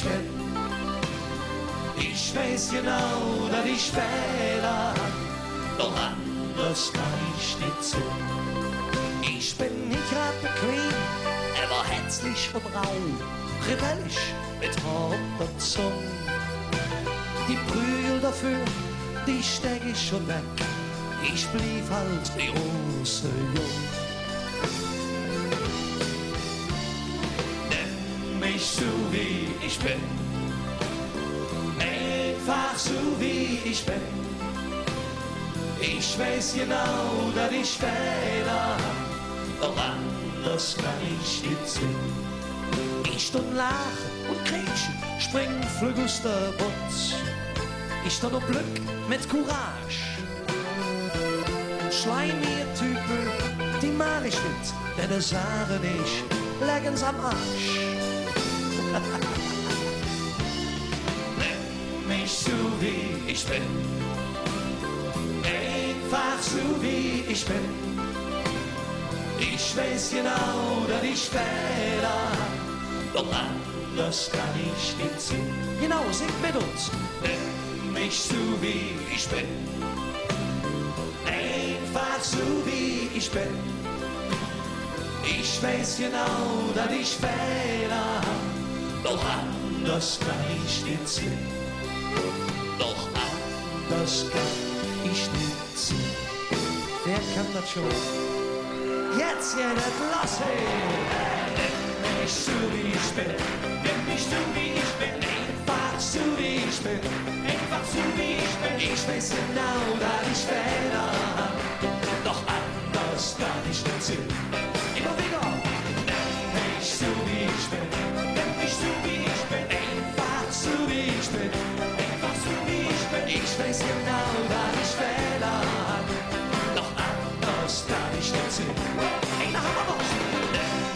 ich bin. Ich weiß genau, dass ich Fehler hab, doch anders kann ich nicht so. Ich bin nicht grad bequem, er war herzlich und rau, rebellisch mit harter Zunge. Die Prügel dafür, die steck ich schon weg, ich blieb halt die große Jung. Nimm mich so wie ich bin, einfach so wie ich bin. Ich weiß genau, dass ich Fehler hab, doch anders kann ich nicht sehen. Ich stund lachen und kriechen, springen flüg aus der Butz. Ich stund auf Glück mit Courage. Schleimige Typen, die mag ich nicht, denn das sage ich, leggen's am Arsch. Nimm mich so wie ich bin, einfach so wie ich bin. Ich weiß genau, dass ich Fehler hab, doch anders kann ich nicht sehen. Genau, singt mit uns. Nimm mich so wie ich bin, einfach so wie ich bin. Ich weiß genau, dass ich Fehler hab, doch anders kann ich nicht sehen. Doch anders kann ich nicht sehen. Wer kann das schon? Jetzt geht es los, hey! Nimm mich so wie ich bin, nimm mich so wie ich bin, einfach so wie ich bin, einfach so wie ich bin. Ich weiß genau, dass ich Fehler hab, doch anders kann ich nicht sehen. Immer wieder! Nimm mich so wie ich bin, nimm mich so wie ich bin, einfach so wie ich bin, einfach so wie ich bin. Ich weiß genau, dass ich Fehler hab, doch anders kann ich nicht sehen. Hey, nach haben wir was!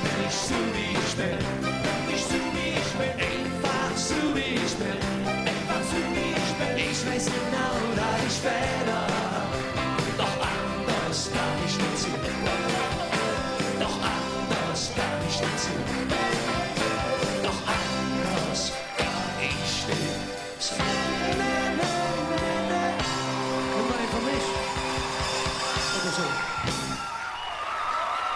Nimm mich so wie ich bin, nimm mich so wie ich bin, einfach so wie ich bin, einfach so wie ich bin. Ich weiß genau, dass ich Fehler hab, doch anders kann ich nicht sehen. Doch anders kann ich nicht sehen.